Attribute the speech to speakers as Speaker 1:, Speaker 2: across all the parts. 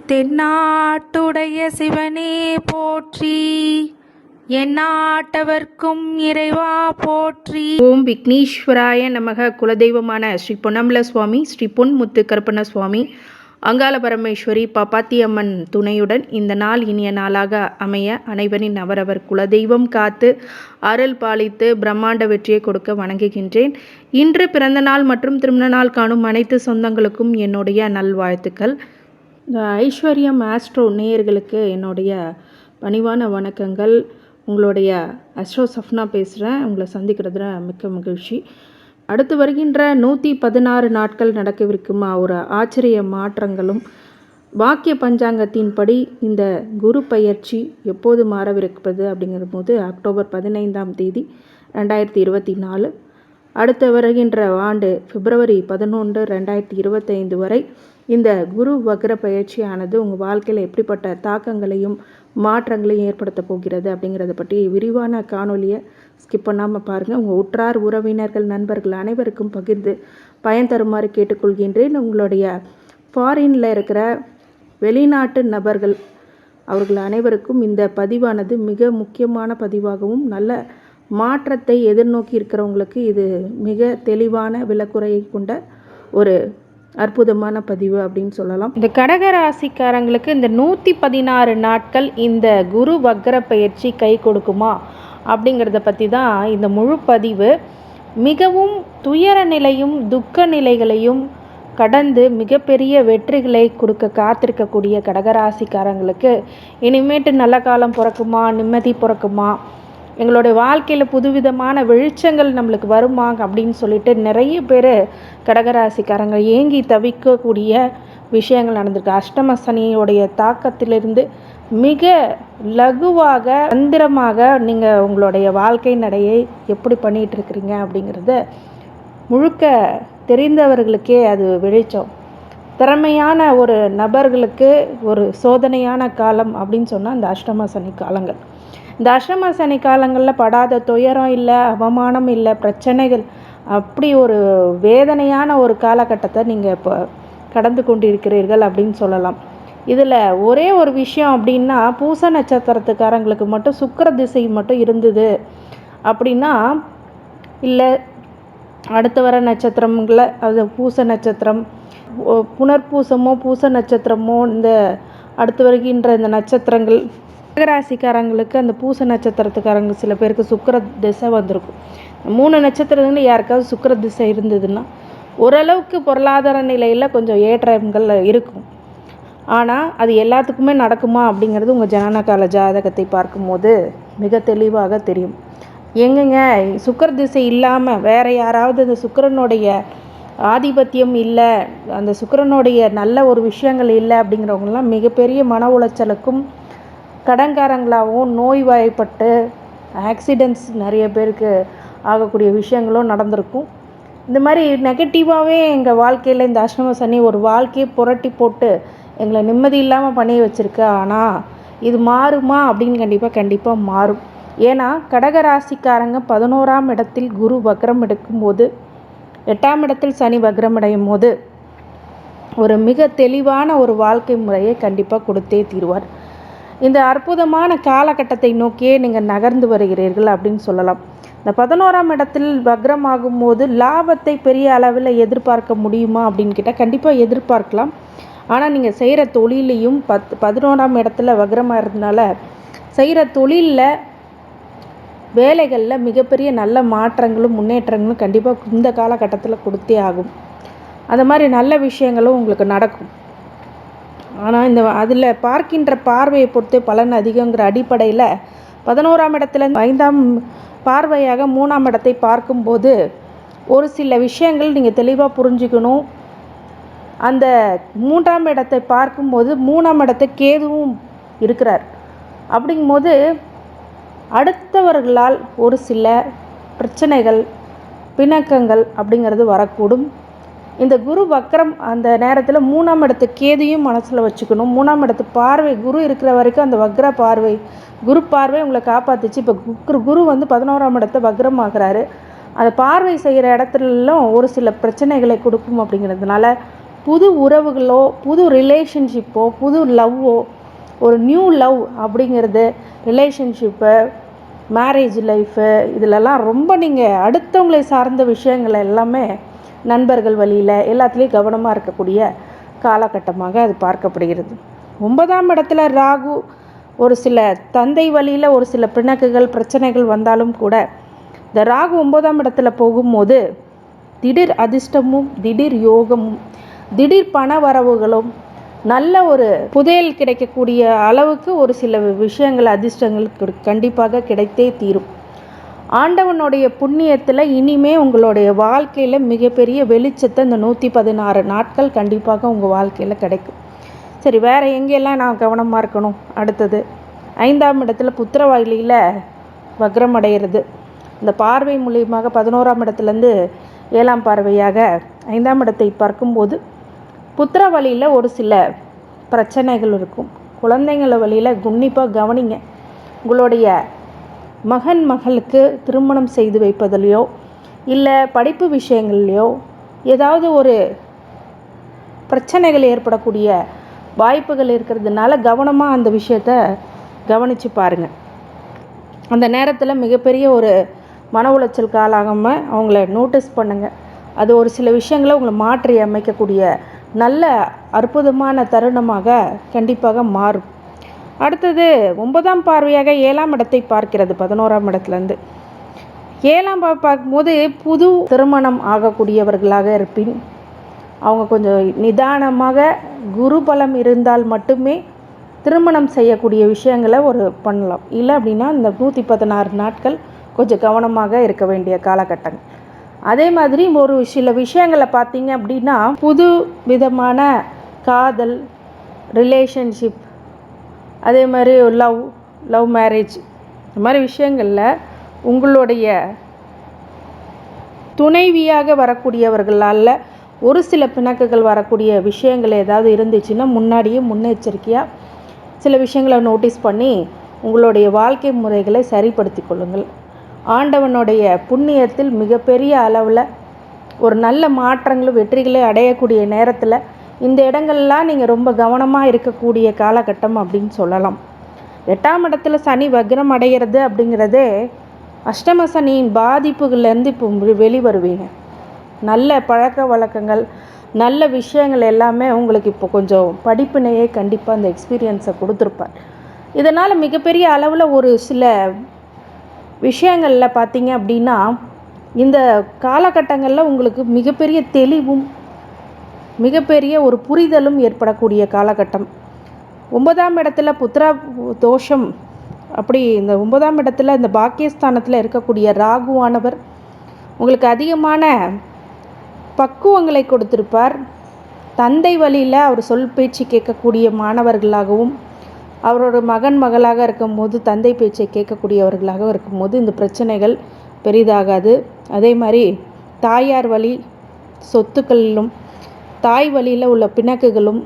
Speaker 1: தென்னாட்டுடைய சிவனே போற்றி, எந்நாட்டவர்க்கும் இறைவா போற்றி.
Speaker 2: ஓம் விக்னேஸ்வராய நமக. குலதெய்வமான ஸ்ரீ பொன்னம்பல சுவாமி, ஸ்ரீ பொன்முத்து கருப்பண்ண சுவாமி, அங்காள பரமேஸ்வரி பாப்பாத்தியம்மன் துணையுடன் இந்த நாள் இனிய நாளாக அமைய அனைவரின் அவரவர் குலதெய்வம் காத்து அருள் பாலித்து பிரம்மாண்ட வெற்றியை கொடுக்க வணங்குகின்றேன். இன்று பிறந்த நாள் மற்றும் திருமண நாள் காணும் அனைத்து சொந்தங்களுக்கும் என்னுடைய நல்வாழ்த்துக்கள். இந்த ஐஸ்வர்யம் ஆஸ்ட்ரோ நேயர்களுக்கு என்னுடைய பணிவான வணக்கங்கள். உங்களுடைய அஸ்ட்ரோ சஃப்னா பேசுகிறேன். உங்களை சந்திக்கிறதுல மிக்க மகிழ்ச்சி. அடுத்து வருகின்ற 116 நாட்கள் நடக்கவிருக்கும் ஒரு ஆச்சரிய மாற்றங்களும் வாக்கிய பஞ்சாங்கத்தின்படி இந்த குரு பயிற்சி எப்போது மாறவிருப்பது அப்படிங்கிற போது அக்டோபர் 15ஆம் தேதி 2024, அடுத்து வருகின்ற ஆண்டு பிப்ரவரி 11, 2025 வரை இந்த குரு வக்ர பயிற்சியானது உங்கள் வாழ்க்கையில் எப்படிப்பட்ட தாக்கங்களையும் மாற்றங்களையும் ஏற்படுத்த போகிறது அப்படிங்கிறத பற்றி விரிவான காணொலியை ஸ்கிப் பண்ணாமல் பாருங்கள். உங்கள் உற்றார் உறவினர்கள் நண்பர்கள் அனைவருக்கும் பகிர்ந்து பயன் தருமாறு கேட்டுக்கொள்கின்றேன். உங்களுடைய ஃபாரினில் இருக்கிற வெளிநாட்டு நபர்கள் அவர்கள் அனைவருக்கும் இந்த பதிவானது மிக முக்கியமான பதிவாகவும் நல்ல மாற்றத்தை எதிர்நோக்கி இருக்கிறவங்களுக்கு இது மிக தெளிவான விளக்குறையை கொண்ட ஒரு அற்புதமான பதிவு அப்படின்னு சொல்லலாம். இந்த கடக ராசிக்காரங்களுக்கு இந்த 116 நாட்கள் இந்த குரு வக்ர பயிற்சி கை கொடுக்குமா அப்படிங்கிறத பற்றி தான் இந்த முழு பதிவு. மிகவும் துயர நிலையும் துக்க நிலைகளையும் கடந்து மிகப்பெரிய வெற்றிகளை கொடுக்க காத்திருக்கக்கூடிய கடகராசிக்காரங்களுக்கு இனிமேட்டு நல்ல காலம் பிறக்குமா, நிம்மதி பிறக்குமா, எங்களுடைய வாழ்க்கையில் புதுவிதமான வெளிச்சங்கள் நம்மளுக்கு வருமா அப்படின்னு சொல்லிட்டு நிறைய பேர் கடகராசிக்காரங்க ஏங்கி தவிக்கக்கூடிய விஷயங்கள் நடந்திருக்கு. அஷ்டம சனியோடைய தாக்கத்திலிருந்து மிக லகுவாக தந்திரமாக நீங்கள் உங்களுடைய வாழ்க்கை நடையை எப்படி பண்ணிகிட்ருக்கிறீங்க அப்படிங்கிறத முழுக்க தெரிந்தவர்களுக்கே அது வெளிச்சம். திறமையான ஒரு நபர்களுக்கு ஒரு சோதனையான காலம் அப்படின்னு சொன்னால் இந்த அஷ்டம சனி காலங்கள். இந்த அஷ்டம சனி காலங்களில் படாத துயரம் இல்லை, அவமானம் இல்லை, பிரச்சனைகள், அப்படி ஒரு வேதனையான ஒரு காலகட்டத்தை நீங்கள் இப்போ கடந்து கொண்டிருக்கிறீர்கள் அப்படின்னு சொல்லலாம். இதில் ஒரே ஒரு விஷயம் அப்படின்னா, பூச நட்சத்திரத்துக்காரங்களுக்கு மட்டும் சுக்கிர திசை மட்டும் இருந்தது அப்படின்னா, இல்லை அடுத்து வர நட்சத்திரங்களை, அது பூச நட்சத்திரம், புனர்பூசமோ பூச நட்சத்திரமோ, இந்த அடுத்து வருகின்ற இந்த நட்சத்திரங்கள் கடகராசிக்காரங்களுக்கு அந்த பூச நட்சத்திரத்துக்காரங்க சில பேருக்கு சுக்கிர திசை வந்திருக்கும். 3 நட்சத்திரங்கள் யாருக்காவது சுக்கிர திசை இருந்ததுன்னா ஓரளவுக்கு பொருளாதார நிலையில் கொஞ்சம் ஏற்றங்கள் இருக்கும். ஆனால் அது எல்லாத்துக்குமே நடக்குமா அப்படிங்கிறது உங்கள் ஜனனகால ஜாதகத்தை பார்க்கும்போது மிக தெளிவாக தெரியும். எங்கங்க சுக்கிர திசை இல்லாமல் வேறு யாராவது அந்த சுக்கிரனுடைய ஆதிபத்தியம் இல்லை, அந்த சுக்கிரனுடைய நல்ல ஒரு விஷயங்கள் இல்லை அப்படிங்கிறவங்களாம் மிகப்பெரிய மன உளைச்சலுக்கும் கடன்காரங்களாகவும் நோய்வாய்ப்பட்டு ஆக்சிடெண்ட்ஸ் நிறைய பேருக்கு ஆகக்கூடிய விஷயங்களும் நடந்திருக்கும். இந்த மாதிரி நெகட்டிவாகவே எங்கள் வாழ்க்கையில் இந்த அஷ்டம சனி ஒரு வாழ்க்கையை புரட்டி போட்டு எங்களை நிம்மதி இல்லாமல் பண்ணி வச்சுருக்கு. ஆனால் இது மாறுமா அப்படின்னு கண்டிப்பாக மாறும். ஏன்னா கடகராசிக்காரங்க 11ஆம் இடத்தில் குரு வக்ரம் எடுக்கும்போது, 8ஆம் இடத்தில் சனி வக்ரம் அடையும் போது ஒரு மிக தெளிவான ஒரு வாழ்க்கை முறையை கண்டிப்பாக கொடுத்தே தீர்வார். இந்த அற்புதமான காலகட்டத்தை நோக்கியே நீங்கள் நகர்ந்து வருகிறீர்கள் அப்படின்னு சொல்லலாம். இந்த 11ஆம் இடத்தில் வக்ரம் ஆகும்போது லாபத்தை பெரிய அளவில் எதிர்பார்க்க முடியுமா அப்படின்னு கேட்டால் கண்டிப்பாக எதிர்பார்க்கலாம். ஆனால் நீங்கள் செய்கிற தொழிலையும் 11ஆம் இடத்துல வக்ரமாக இருந்தனால செய்கிற தொழிலில் வேலைகளில் மிகப்பெரிய நல்ல மாற்றங்களும் முன்னேற்றங்களும் கண்டிப்பாக இந்த காலகட்டத்தில் கொடுத்தே ஆகும். அந்த மாதிரி நல்ல விஷயங்களும் உங்களுக்கு நடக்கும். ஆனால் அதில் பார்க்கின்ற பார்வையை பொறுத்து பலன் அதிகங்கிற அடிப்படையில் 11ஆம் இடத்துல 5ஆம் பார்வையாக 3ஆம் இடத்தை பார்க்கும்போது ஒரு சில விஷயங்கள் நீங்கள் தெளிவாக புரிஞ்சுக்கணும். அந்த 3ஆம் இடத்தை பார்க்கும்போது 3ஆம் இடத்தை கேதுவும் இருக்கிறார். அப்படிங்கும்போது அடுத்தவர்களால் ஒரு சில பிரச்சனைகள், பிணக்கங்கள் அப்படிங்கிறது வரக்கூடும். இந்த குரு வக்ரம் அந்த நேரத்தில் 3ஆம் இடத்து கேதையும் மனசில் வச்சுக்கணும். 3ஆம் இடத்து பார்வை குரு இருக்கிற வரைக்கும் அந்த வக்ர பார்வை, குரு பார்வை உங்களை காப்பாற்றுச்சு. இப்போ குரு வந்து 11ஆம் இடத்தை வக்ரம் ஆகிறாரு. அந்த பார்வை செய்கிற இடத்துலலாம் ஒரு சில பிரச்சனைகளை கொடுக்கும். அப்படிங்கிறதுனால புது உறவுகளோ, புது ரிலேஷன்ஷிப்போ, புது லவ்வோ, ஒரு நியூ லவ் அப்படிங்கிறது, ரிலேஷன்ஷிப்பு, மேரேஜ் லைஃபு, இதிலெல்லாம் ரொம்ப நீங்கள் அடுத்தவங்களை சார்ந்த விஷயங்கள் எல்லாமே நண்பர்கள் வழியில் எல்லாத்துலேயும் கவனமாக இருக்கக்கூடிய காலகட்டமாக அது பார்க்கப்படுகிறது. 9ஆம் இடத்துல ராகு ஒரு சில தந்தை வழியில் ஒரு சில பிணக்குகள் பிரச்சனைகள் வந்தாலும் கூட இந்த ராகு 9ஆம் இடத்துல போகும்போது திடீர் அதிர்ஷ்டமும் திடீர் யோகமும் திடீர் பண வரவுகளும் நல்ல ஒரு புதையல் கிடைக்கக்கூடிய அளவுக்கு ஒரு சில விஷயங்கள் அதிர்ஷ்டங்கள் கண்டிப்பாக கிடைத்தே தீரும். ஆண்டவனுடைய புண்ணியத்தில் இனிமே உங்களுடைய வாழ்க்கையில் மிகப்பெரிய வெளிச்சத்தை இந்த 116 நாட்கள் கண்டிப்பாக உங்கள் வாழ்க்கையில் கிடைக்கும். சரி, வேறு எங்கெல்லாம் நான் கவனமாக இருக்கணும்? அடுத்தது 5ஆம் இடத்துல புத்திரவாயிலியில் வக்ரம் அடைகிறது. இந்த பார்வை மூலியமாக 11ஆம் இடத்துலேருந்து 7ஆம் பார்வையாக 5ஆம் இடத்தை பார்க்கும்போது புத்திர வழியில் ஒரு சில பிரச்சனைகள் இருக்கும். குழந்தைங்கள வழியில் உன்னிப்பாக கவனிங்க. உங்களுடைய மகன் மகளுக்கு திருமணம் செய்து வைப்பதிலையோ இல்லை படிப்பு விஷயங்கள்லையோ ஏதாவது ஒரு பிரச்சனைகள் ஏற்படக்கூடிய வாய்ப்புகள் இருக்கிறதுனால கவனமாக அந்த விஷயத்தை கவனித்து பாருங்கள். அந்த நேரத்தில் மிகப்பெரிய ஒரு மன உளைச்சல் காலாகாமல் அவங்கள நோட்டீஸ் பண்ணுங்கள். அது ஒரு சில விஷயங்களை உங்களை மாற்றி அமைக்கக்கூடிய நல்ல அற்புதமான தருணமாக கண்டிப்பாக மாறும். அடுத்தது 9ஆம் பார்வையாக 7ஆம் இடத்தை பார்க்கிறது. 11ஆம் இடத்துலேருந்து 7ஆம் பார்க்கும்போது புது திருமணம் ஆகக்கூடியவர்களாக இருப்பின் அவங்க கொஞ்சம் நிதானமாக குரு பலம் இருந்தால் மட்டுமே திருமணம் செய்யக்கூடிய விஷயங்களை பண்ணலாம். இல்லை அப்படின்னா இந்த 116 நாட்கள் கொஞ்சம் கவனமாக இருக்க வேண்டிய காலகட்டங்கள். அதே மாதிரி ஒரு சில விஷயங்களை பார்த்தீங்க அப்படின்னா புது விதமான காதல், ரிலேஷன்ஷிப், அதே மாதிரி லவ் மேரேஜ், இந்த மாதிரி விஷயங்களில் உங்களுடைய துணைவியாக வரக்கூடியவர்களால் ஒரு சில பிணக்குகள் வரக்கூடிய விஷயங்கள் ஏதாவது இருந்துச்சுன்னா முன்னாடியே முன்னெச்சரிக்கையாக சில விஷயங்களை நோட்டீஸ் பண்ணி உங்களுடைய வாழ்க்கை முறைகளை சரிப்படுத்தி கொள்ளுங்கள். ஆண்டவனுடைய புண்ணியத்தில் மிகப்பெரிய அளவில் ஒரு நல்ல மாற்றங்களும் வெற்றிகளை அடையக்கூடிய நேரத்தில் இந்த இடங்கள்லாம் நீங்கள் ரொம்ப கவனமாக இருக்கக்கூடிய காலகட்டம் அப்படின்னு சொல்லலாம். 8ஆம் இடத்துல சனி வக்ரம் அடைகிறது அப்படிங்கிறதே அஷ்டம சனியின் பாதிப்புகள்லேருந்து இப்போ வெளிவருவீங்க. நல்ல பழக்க வழக்கங்கள், நல்ல விஷயங்கள் எல்லாமே உங்களுக்கு இப்போ கொஞ்சம் படிப்பினையே கண்டிப்பாக அந்த எக்ஸ்பீரியன்ஸை கொடுத்துருப்பார். இதனால் மிகப்பெரிய அளவில் ஒரு சில விஷயங்களில் பார்த்தீங்க அப்படின்னா இந்த காலகட்டங்களில் உங்களுக்கு மிகப்பெரிய தெளிவும் மிகப்பெரிய ஒரு புரிதலும் ஏற்படக்கூடிய காலகட்டம். 9ஆம் இடத்துல புத்திர தோஷம், அப்படி இந்த 9ஆம் இடத்துல இந்த பாக்கியஸ்தானத்தில் இருக்கக்கூடிய ராகுவானவர் உங்களுக்கு அதிகமான பக்குவங்களை கொடுத்திருப்பார். தந்தை வழியில் அவர் சொல் பேச்சு கேட்கக்கூடிய மாணவர்களாகவும் அவரோட மகன் மகளாக இருக்கும்போது தந்தை பேச்சை கேட்கக்கூடியவர்களாக இருக்கும்போது இந்த பிரச்சனைகள் பெரிதாகாது. அதே மாதிரி தாயார் வழி சொத்துக்களிலும் தாய் வழியில் உள்ள பிணக்குகளும்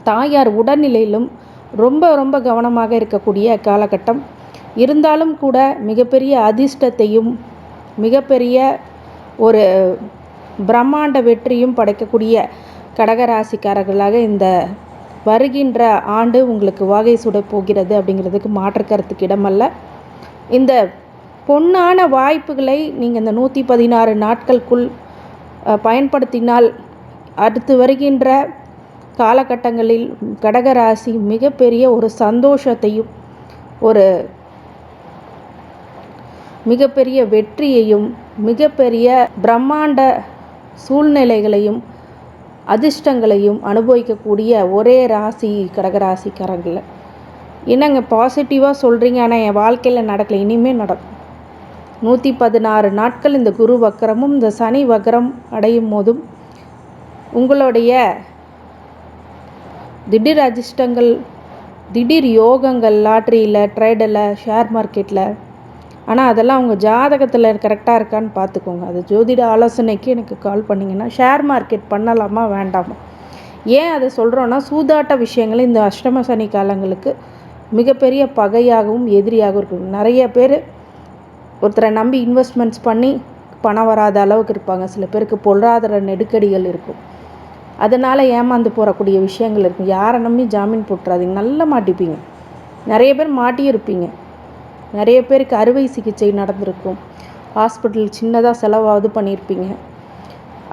Speaker 2: தாயார் உடல்நிலையிலும் ரொம்ப ரொம்ப கவனமாக இருக்கக்கூடிய காலகட்டம். இருந்தாலும் கூட மிகப்பெரிய அதிர்ஷ்டத்தையும் மிகப்பெரிய ஒரு பிரம்மாண்ட வெற்றியும் படைக்கக்கூடிய கடகராசிக்காரர்களாக இந்த வருகின்ற ஆண்டு உங்களுக்கு வாகை சுட போகிறது அப்படிங்கிறதுக்கு மாற்று கருத்துக்கு இடமல்ல. இந்த பொன்னான வாய்ப்புகளை நீங்கள் இந்த 116 நாட்களுக்குள் பயன்படுத்தினால் அடுத்து வருகின்ற காலகட்டங்களில் கடகராசி மிகப்பெரிய ஒரு சந்தோஷத்தையும் ஒரு மிகப்பெரிய வெற்றியையும் மிகப்பெரிய பிரம்மாண்ட சூழ்நிலைகளையும் அதிர்ஷ்டங்களையும் அனுபவிக்கக்கூடிய ஒரே ராசி கடகராசிக்காரர்கள். என்னங்க பாசிட்டிவாக சொல்கிறீங்க, ஆனால் என் வாழ்க்கையில் நடக்கலை. இனிமேல் நடக்கும். 116 நாட்கள் இந்த குரு வக்கரமும் இந்த சனி வக்கரம் அடையும் போதும் உங்களுடைய திடீர் அதிர்ஷ்டங்கள், திடீர் யோகங்கள், லாட்ரியில், ட்ரேடில், ஷேர் மார்க்கெட்டில், ஆனால் அதெல்லாம் உங்கள் ஜாதகத்தில் கரெக்டாக இருக்கான்னு பார்த்துக்கோங்க. அது ஜோதிட ஆலோசனைக்கு எனக்கு கால் பண்ணிங்கன்னா ஷேர் மார்க்கெட் பண்ணலாமா வேண்டாமா. ஏன் அதை சொல்கிறோன்னா சூதாட்ட விஷயங்கள் இந்த அஷ்டம சனி காலங்களுக்கு மிகப்பெரிய பகையாகவும் எதிரியாகவும் இருக்கும். நிறைய பேர் ஒருத்தரை நம்பி இன்வெஸ்ட்மெண்ட்ஸ் பண்ணி பணம் வராத அளவுக்கு இருப்பாங்க. சில பேருக்கு பொருளாதார நெருக்கடிகள் இருக்கும். அதனால் ஏமாந்து போகக்கூடிய விஷயங்கள் இருக்குது. யாரை நம்பி ஜாமீன் போட்டுறாதீங்க, நல்லா மாட்டிப்பீங்க. நிறைய பேர் மாட்டியிருப்பீங்க. நிறைய பேருக்கு அறுவை சிகிச்சை நடந்திருக்கும், ஹாஸ்பிட்டல் சின்னதாக செலவாவது பண்ணியிருப்பீங்க.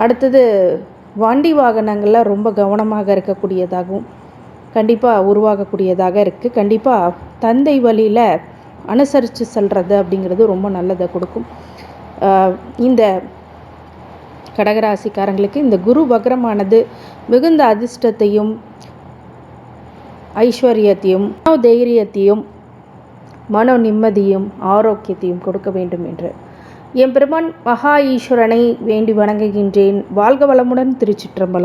Speaker 2: அடுத்தது வண்டி வாகனங்களில் ரொம்ப கவனமாக இருக்கக்கூடியதாகவும் கண்டிப்பாக உருவாகக்கூடியதாக இருக்குது. கண்டிப்பாக தந்தை வழியில் அனுசரித்து செல்வது அப்படிங்கிறது ரொம்ப நல்லதை கொடுக்கும். இந்த கடகராசிக்காரங்களுக்கு இந்த குரு வக்ரமானது மிகுந்த அதிர்ஷ்டத்தையும் ஐஸ்வர்யத்தையும் தைரியத்தையும் மனோ நிம்மதியும் ஆரோக்கியத்தையும் கொடுக்க வேண்டும் என்று எம்பெருமான் மகா ஈஸ்வரனை வேண்டி வணங்குகின்றேன். வாழ்க வளமுடன். திருச்சிற்றம்பலம்.